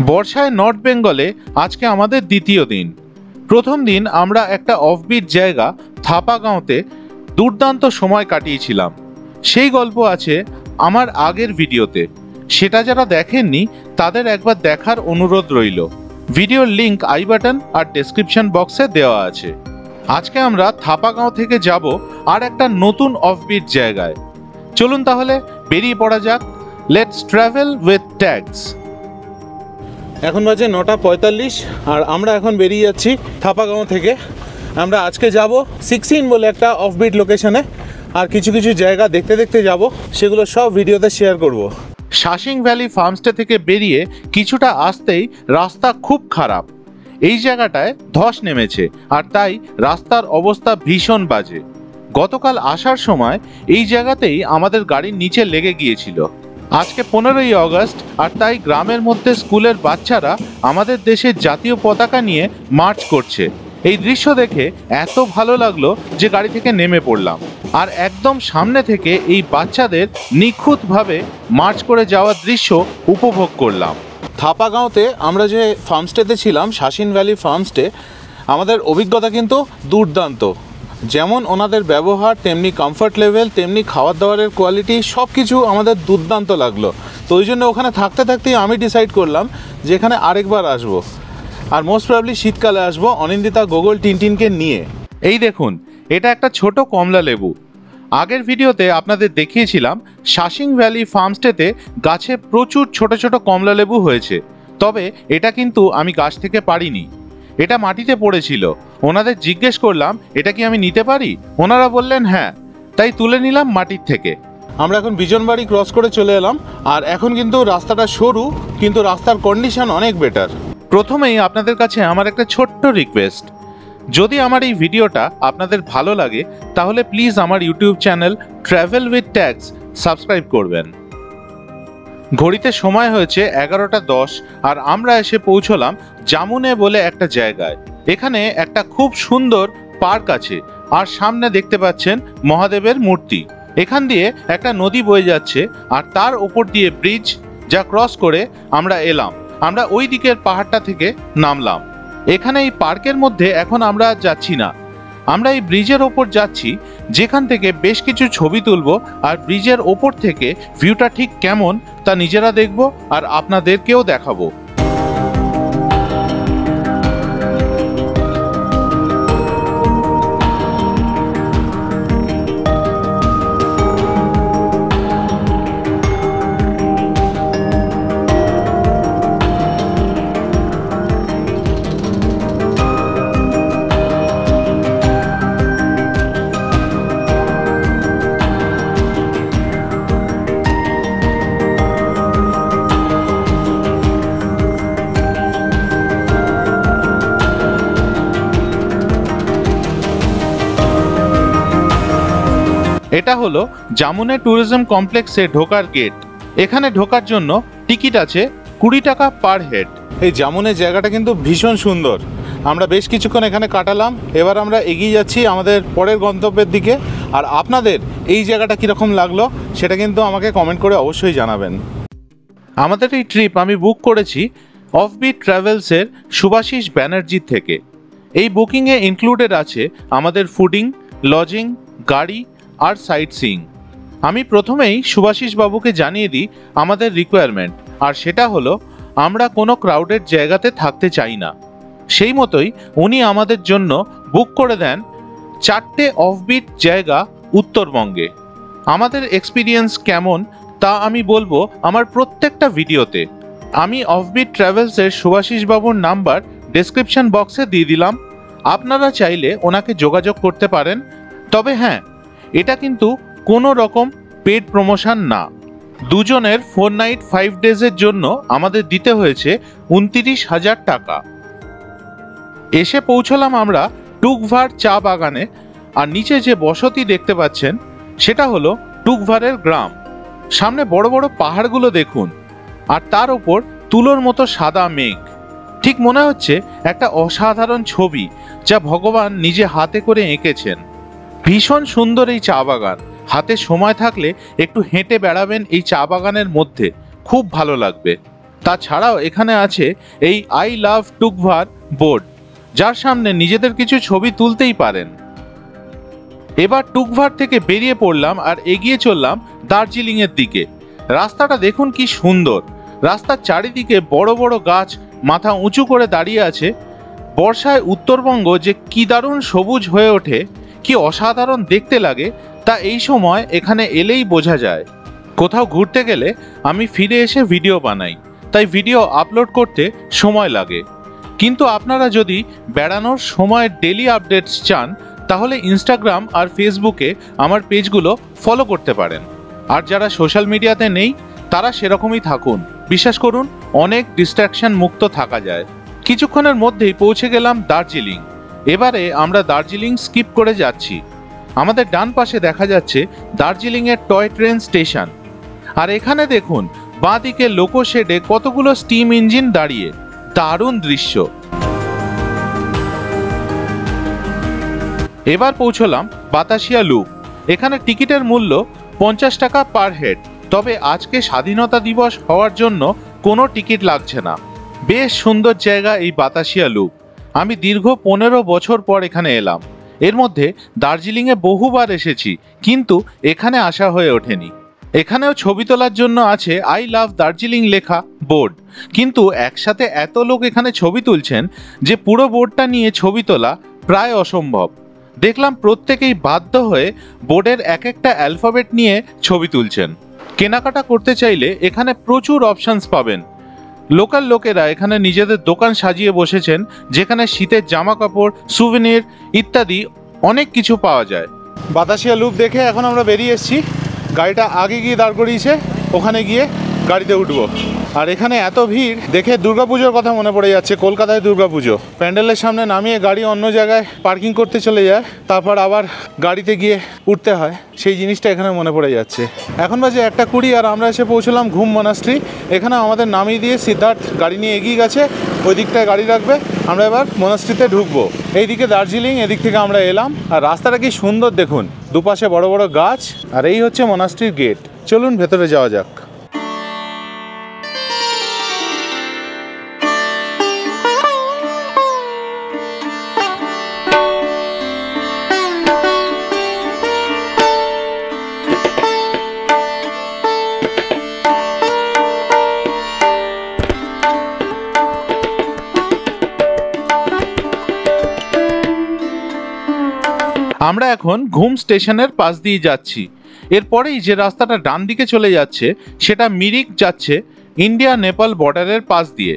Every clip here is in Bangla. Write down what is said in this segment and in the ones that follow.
বর্ষায় নর্থ বেঙ্গলে আজকে আমাদের দ্বিতীয় দিন। প্রথম দিন আমরা একটা অফবিট জায়গা থাপাগাঁওতে দুর্দান্ত সময় কাটিয়েছিলাম। সেই গল্প আছে আমার আগের ভিডিওতে, সেটা যারা দেখেননি তাদের একবার দেখার অনুরোধ রইল। ভিডিওর লিংক আই বাটন আর ডেসক্রিপশন বক্সে দেওয়া আছে। আজকে আমরা থাপাগাঁও থেকে যাব আর একটা নতুন অফবিট জায়গায়। চলুন তাহলে বেরিয়ে পড়া যাক। Let's travel with tags. এখন বাজে 9:45 আর আমরা এখন বেরিয়ে যাচ্ছি থাপাগাঁও থেকে। আমরা আজকে যাব 16 বলে একটা অফবিট লোকেশনে, আর কিছু কিছু জায়গা দেখতে দেখতে যাব, সেগুলো সব ভিডিওতে শেয়ার করব। শাসিং ভ্যালি ফার্মস্টে থেকে বেরিয়ে কিছুটা আসতেই রাস্তা খুব খারাপ। এই জায়গাটায় ধস নেমেছে আর তাই রাস্তার অবস্থা ভীষণ বাজে। গতকাল আসার সময় এই জায়গাতেই আমাদের গাড়ির নিচে লেগে গিয়েছিল। আজকে 15ই অগস্ট আর তাই গ্রামের মধ্যে স্কুলের বাচ্চারা আমাদের দেশের জাতীয় পতাকা নিয়ে মার্চ করছে। এই দৃশ্য দেখে এত ভালো লাগলো যে গাড়ি থেকে নেমে পড়লাম আর একদম সামনে থেকে এই বাচ্চাদের নিখুঁতভাবে মার্চ করে যাওয়ার দৃশ্য উপভোগ করলাম। থাপাগাঁওতে আমরা যে ফার্মস্টেতে ছিলাম, শাসিন ভ্যালি ফার্মস্টে, আমাদের অভিজ্ঞতা কিন্তু দুর্দান্ত। যেমন ওনাদের ব্যবহার, তেমনি কমফর্ট লেভেল, তেমনি খাবার দাবারের কোয়ালিটি, সব কিছু আমাদের দুর্দান্ত লাগলো। তো ওই জন্য ওখানে থাকতে থাকতেই আমি ডিসাইড করলাম যে এখানে আরেকবার আসবো, আর মোস্ট প্রবাবলি শীতকালে আসবো অনিন্দিতা, গোগল, টিনটিনকে নিয়ে। এই দেখুন, এটা একটা ছোট কমলা লেবু। আগের ভিডিওতে আপনাদের দেখিয়েছিলাম শাসিং ভ্যালি ফার্মস্টেতে গাছে প্রচুর ছোট ছোট কমলা লেবু হয়েছে, তবে এটা কিন্তু আমি গাছ থেকে পারিনি, এটা মাটিতে পড়েছিল। ওনাদের জিজ্ঞেস করলাম এটা কি আমি নিতে পারি, ওনারা বললেন হ্যাঁ, তাই তুলে নিলাম মাটির থেকে। আমরা এখন বিজনবাড়ি ক্রস করে চলে এলাম, আর এখন কিন্তু রাস্তাটা সরু, কিন্তু রাস্তার কন্ডিশন অনেক বেটার। প্রথমেই আপনাদের কাছে আমার একটা ছোট্ট রিকোয়েস্ট, যদি আমার এই ভিডিওটা আপনাদের ভালো লাগে তাহলে প্লিজ আমার YouTube channel travel with tags subscribe করবেন। ঘড়িতে সময় হয়েছে 11:10 আর আমরা এসে পৌঁছলাম জামুনে বলে একটা জায়গায়। এখানে একটা খুব সুন্দর পার্ক আছে আর সামনে দেখতে পাচ্ছেন মহাদেবের মূর্তি। এখান দিয়ে একটা নদী বয়ে যাচ্ছে আর তার উপর দিয়ে ব্রিজ, যা ক্রস করে আমরা এলাম। আমরা ওই দিকের পাহাড়টা থেকে নামলাম। এখানে এই পার্কের মধ্যে এখন আমরা যাচ্ছি না, আমরা এই ব্রিজের ওপর যাচ্ছি, যেখান থেকে বেশ কিছু ছবি তুলব আর ব্রিজের ওপর থেকে ভিউটা ঠিক কেমন তা নিজেরা দেখব আর আপনাদেরকেও দেখাবো। এটা হলো জামুনে ট্যুরিজম কমপ্লেক্সে ঢোকার গেট। এখানে ঢোকার জন্য টিকিট আছে 20 টাকা পার হেড। এই জামুনের জায়গাটা কিন্তু ভীষণ সুন্দর। আমরা বেশ কিছুক্ষণ এখানে কাটালাম। এবার আমরা এগিয়ে যাচ্ছি আমাদের পরের গন্তব্যের দিকে। আর আপনাদের এই জায়গাটা কীরকম লাগলো সেটা কিন্তু আমাকে কমেন্ট করে অবশ্যই জানাবেন। আমাদের এই ট্রিপ আমি বুক করেছি অফবিট ট্রাভেলসের সুভাশিস ব্যানার্জির থেকে। এই বুকিংয়ে ইনক্লুডেড আছে আমাদের ফুডিং, লজিং, গাড়ি আর সাইট সিইং। আমি প্রথমেই সুভাশিস বাবুকে জানিয়ে দিই আমাদের রিকোয়ারমেন্ট, আর সেটা হলো আমরা কোনো ক্রাউডেড জায়গাতে থাকতে চাই না। সেই মতোই উনি আমাদের জন্য বুক করে দেন 4টে অফবিট জায়গা উত্তরবঙ্গে। আমাদের এক্সপিরিয়েন্স কেমন তা আমি বলবো আমার প্রত্যেকটা ভিডিওতে। আমি অফবিট ট্রাভেলসের সুভাশিস বাবুর নাম্বার ডেসক্রিপশন বক্সে দিয়ে দিলাম, আপনারা চাইলে ওনাকে যোগাযোগ করতে পারেন। তবে হ্যাঁ, এটা কিন্তু কোনো রকম পেড প্রমোশন না। দুজনের 4 নাইট 5 ডেজের জন্য আমাদের দিতে হয়েছে 29,000 টাকা। এসে পৌঁছলাম আমরা টুকভার চা বাগানে, আর নিচে যে বসতি দেখতে পাচ্ছেন সেটা হলো টুকভারের গ্রাম। সামনে বড় বড় পাহাড়গুলো দেখুন, আর তার উপর তুলোর মতো সাদা মেঘ। ঠিক মনে হচ্ছে একটা অসাধারণ ছবি যা ভগবান নিজে হাতে করে এঁকেছেন। ভীষণ সুন্দর এই চা বাগান। হাতে সময় থাকলে একটু হেঁটে বেড়াবেন এই চা বাগানের মধ্যে, খুব ভালো লাগবে। তাছাড়াও এখানে আছে এই আই লাভ টুকভার বোর্ড, যার সামনে নিজেদের কিছু ছবি তুলতেই পারেন। এবার টুকভার থেকে বেরিয়ে পড়লাম আর এগিয়ে চললাম দার্জিলিং এর দিকে। রাস্তাটা দেখুন কি সুন্দর, রাস্তার চারিদিকে বড় বড় গাছ মাথা উঁচু করে দাঁড়িয়ে আছে। বর্ষায় উত্তরবঙ্গ যে কি দারুণ সবুজ হয়ে ওঠে, কি অসাধারণ দেখতে লাগে, তা এই সময় এখানে এলেই বোঝা যায়। কোথাও ঘুরতে গেলে আমি ফিরে এসে ভিডিও বানাই, তাই ভিডিও আপলোড করতে সময় লাগে। কিন্তু আপনারা যদি বেড়ানোর সময় ডেলি আপডেটস চান, তাহলে ইনস্টাগ্রাম আর ফেসবুকে আমার পেজগুলো ফলো করতে পারেন। আর যারা সোশ্যাল মিডিয়াতে নেই, তারা সেরকমই থাকুন। বিশ্বাস করুন, অনেক ডিস্ট্রাকশন মুক্ত থাকা যায়। কিছুক্ষণের মধ্যেই পৌঁছে গেলাম দার্জিলিং। এবারে আমরা দার্জিলিং স্কিপ করে যাচ্ছি। আমাদের ডান পাশে দেখা যাচ্ছে দার্জিলিং এর টয় ট্রেন স্টেশন। আর এখানে দেখুন বাঁদিকে লোকো শেডে কতগুলো স্টিম ইঞ্জিন দাঁড়িয়ে, দারুণ দৃশ্য। এবার পৌঁছলাম বাতাসিয়া লুপ। এখানে টিকিটের মূল্য 50 টাকা পার হেড। তবে আজকে স্বাধীনতা দিবস হওয়ার জন্য কোনো টিকিট লাগছে না। বেশ সুন্দর জায়গা এই বাতাসিয়া লুপ। আমি দীর্ঘ 15 বছর পর এখানে এলাম। এর মধ্যে দার্জিলিংয়ে বহুবার এসেছি, কিন্তু এখানে আসা হয়ে ওঠেনি। এখানেও ছবি তোলার জন্য আছে আই লাভ দার্জিলিং লেখা বোর্ড, কিন্তু একসাথে এত লোক এখানে ছবি তুলছেন যে পুরো বোর্ডটা নিয়ে ছবি তোলা প্রায় অসম্ভব। দেখলাম প্রত্যেকেই বাধ্য হয়ে বোর্ডের এক একটা অ্যালফাবেট নিয়ে ছবি তুলছেন। কেনাকাটা করতে চাইলে এখানে প্রচুর অপশনস পাবেন। লোকাল লোকেরা এখানে নিজেদের দোকান সাজিয়ে বসেছেন, যেখানে শীতের জামা কাপড়, সুভেনির ইত্যাদি অনেক কিছু পাওয়া যায়। বাতাসিয়া লুপ দেখে এখন আমরা বেরিয়ে এসেছি। গাড়িটা আগে গিয়ে দাঁড় করিয়েছে, ওখানে গিয়ে গাড়িতে উঠবো। আর এখানে এত ভিড় দেখে দুর্গাপুজোর কথা মনে পড়ে যাচ্ছে। কলকাতায় দুর্গাপুজো, প্যান্ডেলের সামনে নামিয়ে গাড়ি অন্য জায়গায় পার্কিং করতে চলে যায়, তারপর আবার গাড়িতে গিয়ে উঠতে হয়, সেই জিনিসটা এখানে মনে পড়ে যাচ্ছে। এখন বাজে 1:20 আর আমরা এসে পৌঁছলাম ঘুম মনাস্ট্রি। এখানে আমাদের নামিয়ে দিয়ে সিদ্ধার্থ গাড়ি নিয়ে এগিয়ে গেছে, ওই দিকটায় গাড়ি রাখবে। আমরা এবার মনাস্ট্রিতে ঢুকবো। এইদিকে দার্জিলিং, এদিক থেকে আমরা এলাম। আর রাস্তাটা কি সুন্দর দেখুন, দুপাশে বড় বড় গাছ। আর এই হচ্ছে মনাস্ট্রির গেট। চলুন ভেতরে যাওয়া যাক। আমরা এখন ঘুম স্টেশনের পাশ দিয়ে যাচ্ছি। এরপরেই যে রাস্তাটা ডান দিকে চলে যাচ্ছে, সেটা মিরিক যাচ্ছে ইন্ডিয়া নেপাল বর্ডারের পাশ দিয়ে।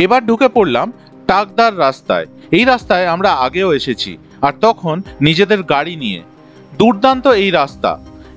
এবার ঢুকে পড়লাম টাকদার রাস্তায়। এই রাস্তায় আমরা আগেও এসেছি, আর তখন নিজেদের গাড়ি নিয়ে। দুর্দান্ত এই রাস্তা।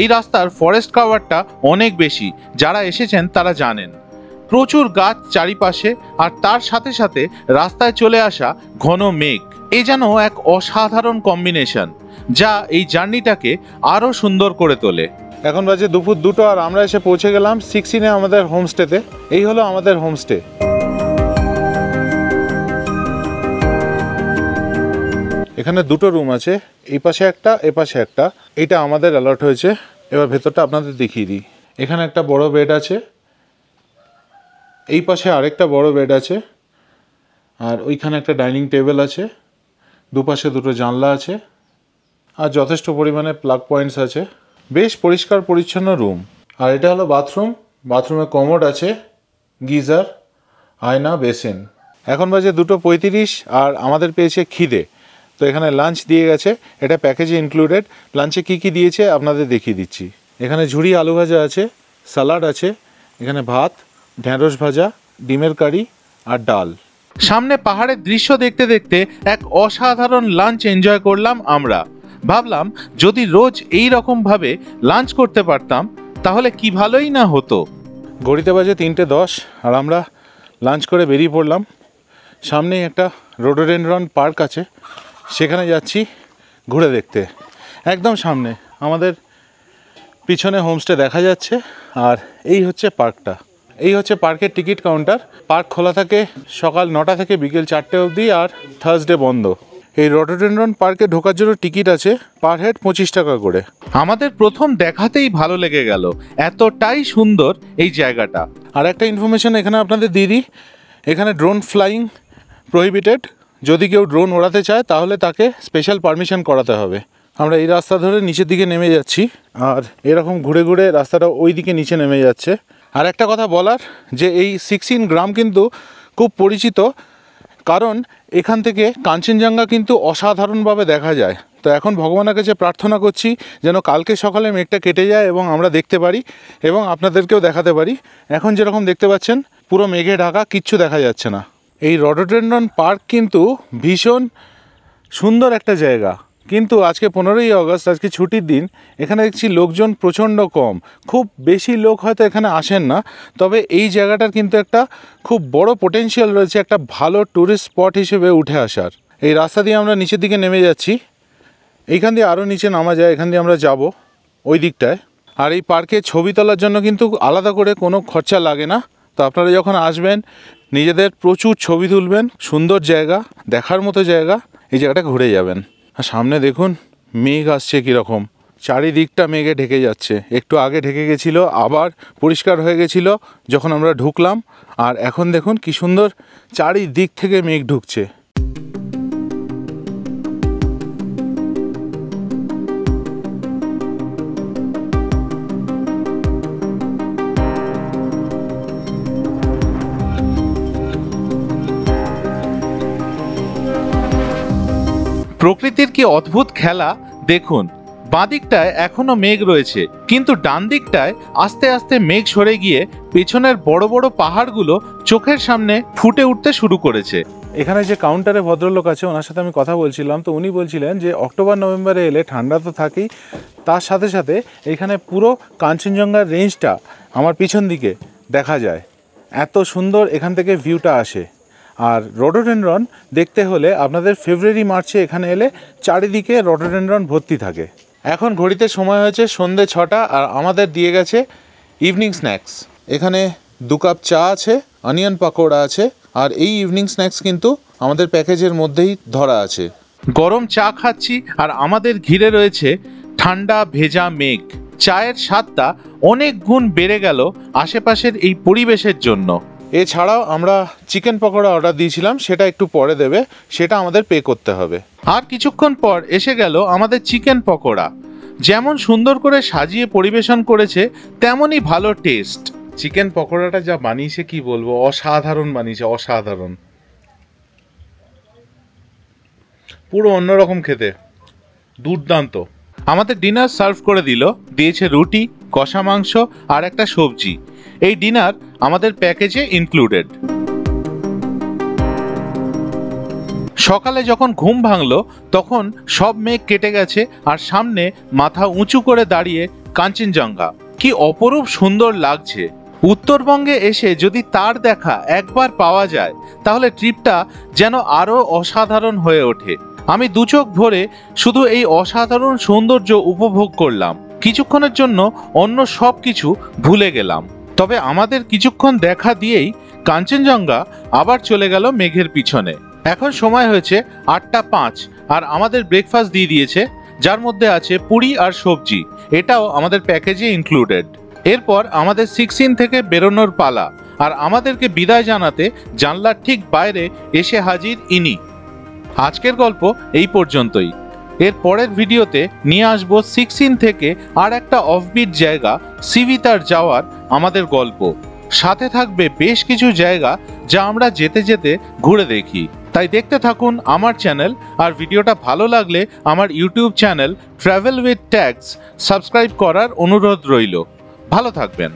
এই রাস্তার ফরেস্ট কভারটা অনেক বেশি, যারা এসেছেন তারা জানেন। প্রচুর গাছ চারিপাশে, আর তার সাথে সাথে রাস্তায় চলে আসা ঘন মেঘ। এ যেন এক অসাধারণ কম্বিনেশন, যা এই জার্নিটাকে আরো সুন্দর করে তোলে। এখন বাজে দুপুর 2টো আর আমরা এসে পৌঁছে গেলাম 16 আমাদের হোমস্টেতে। এই হলো আমাদের হোমস্টে। এখানে 2টো রুম আছে, এই পাশে একটা, এ পাশে একটা। এটা আমাদের অ্যালট হয়েছে। এবার ভেতরটা আপনাদের দেখিয়ে দিই। এখানে একটা বড় বেড আছে, এই পাশে আরেকটা বড় বেড আছে, আর ওইখানে একটা ডাইনিং টেবিল আছে, দুপাশে 2টো জানলা আছে, আর যথেষ্ট পরিমাণে প্লাগ পয়েন্টস আছে। বেশ পরিষ্কার পরিচ্ছন্ন রুম। আর এটা হলো বাথরুম। বাথরুমে কমোড আছে, গিজার, আয়না, বেসিন। এখন বাজে 2:35 আর আমাদের পেয়েছে খিদে। তো এখানে লাঞ্চ দিয়ে গেছে, এটা প্যাকেজে ইনক্লুডেড। লাঞ্চে কী কী দিয়েছে আপনাদের দেখিয়ে দিচ্ছি। এখানে ঝুরি আলু ভাজা আছে, স্যালাড আছে, এখানে ভাত, ঢ্যাঁড়স ভাজা, ডিমের কারি আর ডাল। সামনে পাহাড়ের দৃশ্য দেখতে দেখতে এক অসাধারণ লাঞ্চ এনজয় করলাম আমরা। ভাবলাম যদি রোজ এই রকম ভাবে লাঞ্চ করতে পারতাম, তাহলে কি ভালোই না হতো। ঘড়িতে বাজে 3:10 আর আমরা লাঞ্চ করে বেরিয়ে পড়লাম। সামনেই একটা রোডোডেনড্রন পার্ক আছে, সেখানে যাচ্ছি ঘুরে দেখতে। একদম সামনে আমাদের পিছনে হোমস্টে দেখা যাচ্ছে, আর এই হচ্ছে পার্কটা। এই হচ্ছে পার্কের টিকিট কাউন্টার। পার্ক খোলা থাকে সকাল 9টা থেকে বিকেল 4টে অবধি, আর থার্সডে বন্ধ। এই রডোডেনড্রন পার্কে ঢোকার জন্য টিকিট আছে পার হেড 25 টাকা করে। আমাদের প্রথম দেখাতেই ভালো লেগে গেল, এতটাই সুন্দর এই জায়গাটা। আর একটা ইনফরমেশন এখানে আপনাদের দিয়ে দিই, এখানে ড্রোন ফ্লাইং প্রহিবিটেড। যদি কেউ ড্রোন ওড়াতে চায় তাহলে তাকে স্পেশাল পারমিশন করাতে হবে। আমরা এই রাস্তা ধরে নিচের দিকে নেমে যাচ্ছি, আর এরকম ঘুরে ঘুরে রাস্তাটা ওই দিকে নিচে নেমে যাচ্ছে। আর একটা কথা বলার, যে এই 16 গ্রাম কিন্তু খুব পরিচিত, কারণ এখান থেকে কাঞ্চনজঙ্ঘা কিন্তু অসাধারণভাবে দেখা যায়। তো এখন ভগবানের কাছে প্রার্থনা করছি যেন কালকে সকালে মেঘটা কেটে যায় এবং আমরা দেখতে পারি এবং আপনাদেরকেও দেখাতে পারি। এখন যেরকম দেখতে পাচ্ছেন পুরো মেঘে ঢাকা, কিচ্ছু দেখা যাচ্ছে না। এই রডোডেনড্রন পার্ক কিন্তু ভীষণ সুন্দর একটা জায়গা, কিন্তু আজকে 15ই আগস্ট, আজকে ছুটির দিন। এখানে দেখছি লোকজন প্রচণ্ড কম, খুব বেশি লোক হয়তো এখানে আসেন না। তবে এই জায়গাটার কিন্তু একটা খুব বড় পোটেনশিয়াল রয়েছে একটা ভালো ট্যুরিস্ট স্পট হিসেবে উঠে আসার। এই রাস্তা দিয়ে আমরা নিচের দিকে নেমে যাচ্ছি, এইখান দিয়ে আরও নিচে নামা যায়, এখান দিয়ে আমরা যাব ওই দিকটায়। আর এই পার্কে ছবি তোলার জন্য কিন্তু আলাদা করে কোনো খরচা লাগে না। তো আপনারা যখন আসবেন নিজেদের প্রচুর ছবি তুলবেন, সুন্দর জায়গা, দেখার মতো জায়গা, এই জায়গাটা ঘুরে যাবেন। আর সামনে দেখুন মেঘ আসছে কীরকম, চারিদিকটা মেঘে ঢেকে যাচ্ছে। একটু আগে ঢেকে গেছিলো, আবার পরিষ্কার হয়ে গেছিলো যখন আমরা ঢুকলাম, আর এখন দেখুন কি সুন্দর চারিদিক থেকে মেঘ ঢুকছে। প্রকৃতির কি অদ্ভুত খেলা দেখুন। বাঁদিকটায় এখনো মেঘ রয়েছে, কিন্তু ডান দিকটায় আস্তে আস্তে মেঘ সরে গিয়ে পেছনের বড় বড় পাহাড়গুলো চোখের সামনে ফুটে উঠতে শুরু করেছে। এখানে যে কাউন্টারে ভদ্রলোক আছে ওনার সাথে আমি কথা বলছিলাম, তো উনি বলছিলেন যে অক্টোবর নভেম্বরে এলে ঠান্ডা তো থাকেই, তার সাথে সাথে এখানে পুরো কাঞ্চনজঙ্ঘার রেঞ্জটা আমার পিছন দিকে দেখা যায়। এত সুন্দর এখান থেকে ভিউটা আসে। আর রডোডেনড্রন দেখতে হলে আপনাদের ফেব্রুয়ারি মার্চে এখানে এলে চারিদিকে রডোডেনড্রন ভর্তি থাকে। এখন ঘড়িতে সময় হয়েছে সন্ধ্যে 6টা, আর আমাদের দিয়ে গেছে ইভিনিং স্ন্যাক্স। এখানে 2 কাপ চা আছে, অনিয়ন পাকোড়া আছে, আর এই ইভিনিং স্ন্যাক্স কিন্তু আমাদের প্যাকেজের মধ্যেই ধরা আছে। গরম চা খাচ্ছি আর আমাদের ঘিরে রয়েছে ঠান্ডা ভেজা মেঘ। চায়ের স্বাদটা অনেক গুণ বেড়ে গেল আশেপাশের এই পরিবেশের জন্য। এছাড়াও আমরা চিকেন পকোড়া অর্ডার দিয়েছিলাম, সেটা একটু পরে দেবে, সেটা আমাদের পে করতে হবে। আর কিছুক্ষণ পর এসে গেল আমাদের চিকেন পকোড়া। যেমন সুন্দর করে সাজিয়ে পরিবেশন করেছে তেমনই ভালো টেস্ট। চিকেন পকোড়াটা যা বানিয়েছে কি বলবো, অসাধারণ বানিয়েছে, অসাধারণ, পুরো অন্যরকম খেতে, দুর্দান্ত। আমাদের ডিনার সার্ভ করে দিল, দিয়েছে রুটি, কষা মাংস আর একটা সবজি। এই ডিনার আমাদের প্যাকেজে ইনক্লুডেড। সকালে যখন ঘুম ভাঙলো তখন সব মেঘ কেটে গেছে, আর সামনে মাথা উঁচু করে দাঁড়িয়ে কাঞ্চনজঙ্ঘা। কি অপরূপ সুন্দর লাগছে। উত্তরবঙ্গে এসে যদি তার দেখা একবার পাওয়া যায় তাহলে ট্রিপটা যেন আরো অসাধারণ হয়ে ওঠে। আমি দু চোখ ভরে শুধু এই অসাধারণ সৌন্দর্য উপভোগ করলাম, কিছুক্ষণের জন্য অন্য সব কিছু ভুলে গেলাম। তবে আমাদের কিছুক্ষণ দেখা দিয়েই কাঞ্চনজঙ্ঘা আবার চলে গেল মেঘের পিছনে। এখন সময় হয়েছে 8টা 5, আর আমাদের ব্রেকফাস্ট দিয়ে দিয়েছে, যার মধ্যে আছে পুরি আর সবজি। এটাও আমাদের প্যাকেজে ইনক্লুডেড। এরপর আমাদের 16 থেকে বেরোনোর পালা, আর আমাদেরকে বিদায় জানাতে জানলার ঠিক বাইরে এসে হাজির ইনি। আজকের গল্প এই পর্যন্তই। এর পরের ভিডিওতে নিয়ে আসবো 16 থেকে আর একটা অফবিট জায়গা সিভিতার যাওয়ার আমাদের গল্প। সাথে থাকবে বেশ কিছু জায়গা যা আমরা যেতে যেতে ঘুরে দেখি। তাই দেখতে থাকুন আমার চ্যানেল, আর ভিডিওটা ভালো লাগলে আমার YouTube channel travel with tags subscribe করার অনুরোধ রইল। ভালো থাকবেন।